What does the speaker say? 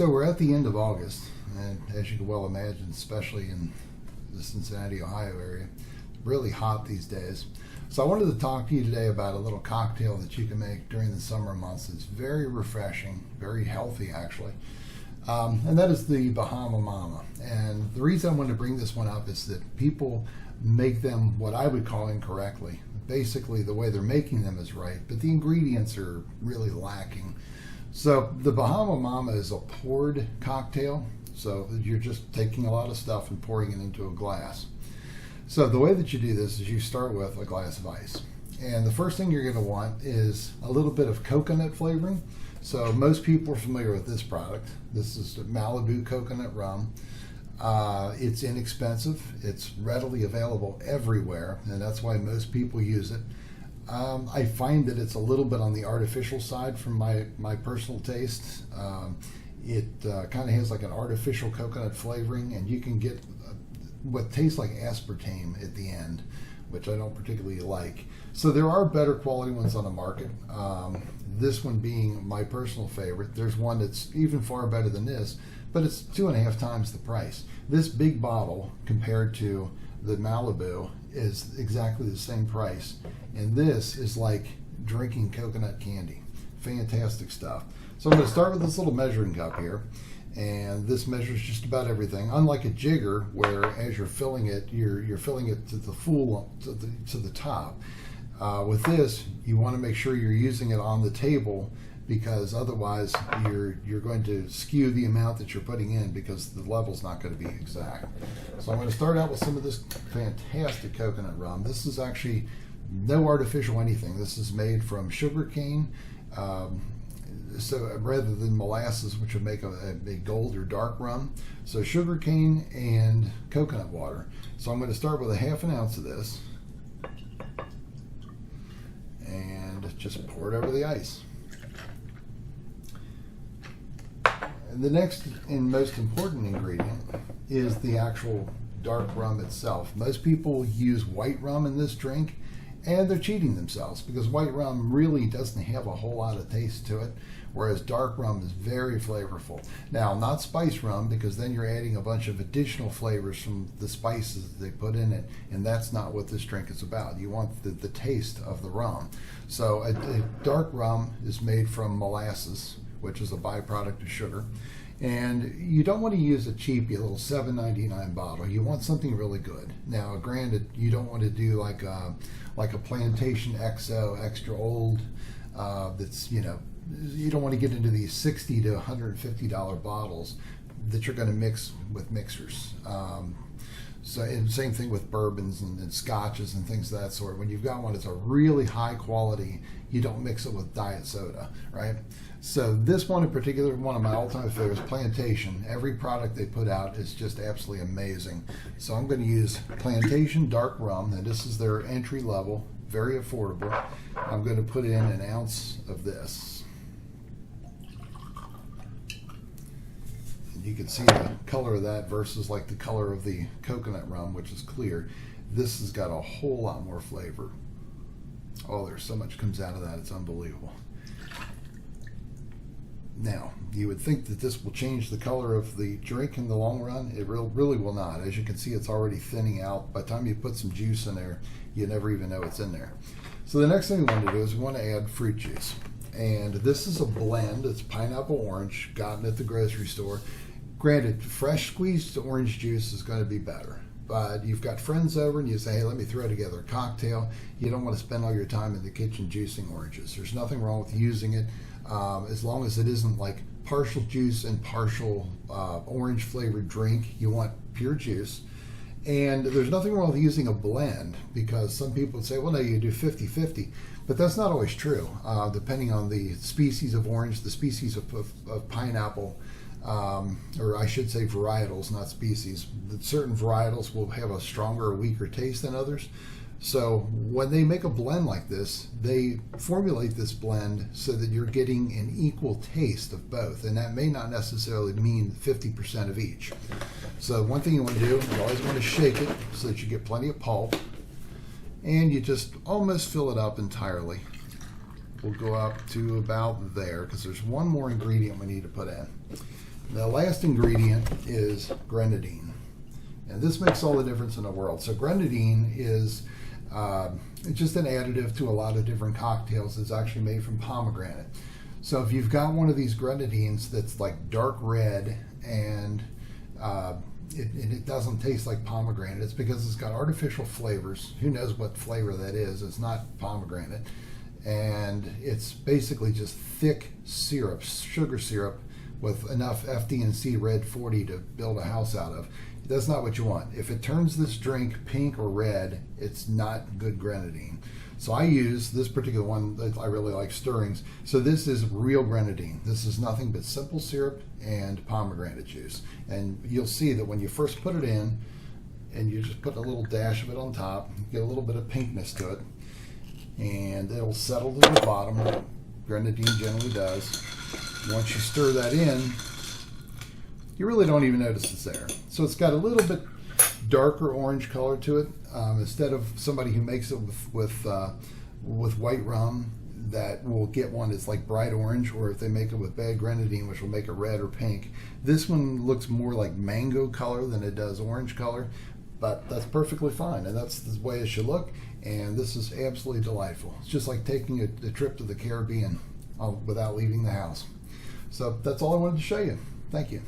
So we're at the end of August, and as you can well imagine, especially in the Cincinnati, Ohio area, really hot these days. So I wanted to talk to you today about a little cocktail that you can make during the summer months. It's very refreshing, very healthy actually, and that is the Bahama Mama. And the reason I wanted to bring this one up is that people make them what I would call incorrectly. Basically, the way they're making them is right, but the ingredients are really lacking. So the Bahama Mama is a poured cocktail. So you're just taking a lot of stuff and pouring it into a glass. So the way that you do this is you start with a glass of ice. And the first thing you're going to want is a little bit of coconut flavoring. So most people are familiar with this product. This is Malibu coconut rum. It's inexpensive. It's readily available everywhere, and that's why most people use it. I find that it's a little bit on the artificial side from my personal taste. It kind of has like an artificial coconut flavoring, and you can get what tastes like aspartame at the end, which I don't particularly like. So there are better quality ones on the market. This one being my personal favorite. There's one that's even far better than this, but it's 2.5 times the price. This big bottle compared to the Malibu is exactly the same price, and this is like drinking coconut candy. Fantastic stuff. So I'm going to start with this little measuring cup here, and this measures just about everything. Unlike a jigger, where as you're filling it, you're filling it to the full to the top. With this, you want to make sure you're using it on the table, because otherwise you're going to skew the amount that you're putting in, because the level's not going to be exact. So I'm going to start out with some of this fantastic coconut rum. This is actually no artificial anything. This is made from sugar cane. So rather than molasses, which would make a gold or dark rum. So sugar cane and coconut water. So I'm going to start with 1/2 ounce of this and just pour it over the ice. And the next and most important ingredient is the actual dark rum itself. Most people use white rum in this drink, and they're cheating themselves, because white rum really doesn't have a whole lot of taste to it, whereas dark rum is very flavorful. Now, not spice rum, because then you're adding a bunch of additional flavors from the spices that they put in it, and that's not what this drink is about. You want the taste of the rum. So a dark rum is made from molasses, which is a byproduct of sugar. And you don't want to use a cheapy little $7.99 bottle. You want something really good. Now, granted, you don't want to do like a Plantation XO extra old. That's, you don't want to get into these $60 to $150 bottles that you're going to mix with mixers. So, and same thing with bourbons and scotches and things of that sort. When you've got one that's a really high quality, you don't mix it with diet soda, right? So this one in particular, one of my all-time favorites, Plantation. Every product they put out is just absolutely amazing. So I'm going to use Plantation Dark Rum, and this is their entry level, very affordable. I'm going to put in 1 ounce of this. You can see the color of that versus like the color of the coconut rum, which is clear. This has got a whole lot more flavor. Oh, there's so much comes out of that, it's unbelievable. Now, you would think that this will change the color of the drink in the long run. It really will not. As you can see, it's already thinning out. By the time you put some juice in there, you never even know it's in there. So the next thing we want to do is we want to add fruit juice. And this is a blend. It's pineapple orange, gotten at the grocery store. Granted, fresh squeezed orange juice is going to be better. But you've got friends over and you say, hey, let me throw together a cocktail. You don't want to spend all your time in the kitchen juicing oranges. There's nothing wrong with using it, as long as it isn't like partial juice and partial orange flavored drink. You want pure juice. And there's nothing wrong with using a blend, because some people would say, well, no, you do 50-50. But that's not always true, depending on the species of orange, the species of pineapple, or I should say varietals, not species. Certain varietals will have a stronger or weaker taste than others. So when they make a blend like this, they formulate this blend so that you're getting an equal taste of both. And that may not necessarily mean 50% of each. So one thing you want to do, you always want to shake it so that you get plenty of pulp. And you just almost fill it up entirely. We'll go up to about there, because there's one more ingredient we need to put in. The last ingredient is grenadine. And this makes all the difference in the world. So grenadine is it's just an additive to a lot of different cocktails. It's actually made from pomegranate. So if you've got one of these grenadines that's like dark red and it doesn't taste like pomegranate, it's because it's got artificial flavors. Who knows what flavor that is? It's not pomegranate. And it's basically just thick syrup, sugar syrup, with enough FD&C red 40 to build a house out of. That's not what you want. If it turns this drink pink or red, it's not good grenadine. So I use this particular one that I really like, Stirrings. So this is real grenadine. This is nothing but simple syrup and pomegranate juice. And you'll see that when you first put it in, and you just put a little dash of it on top, you get a little bit of pinkness to it, and it'll settle to the bottom. Grenadine generally does. Once you stir that in, you really don't even notice it's there. So it's got a little bit darker orange color to it. Instead of somebody who makes it with white rum, that will get one that's like bright orange, or if they make it with bad grenadine, which will make it red or pink. This one looks more like mango color than it does orange color, but that's perfectly fine, and that's the way it should look. And this is absolutely delightful. It's just like taking a trip to the Caribbean without leaving the house. So that's all I wanted to show you. Thank you.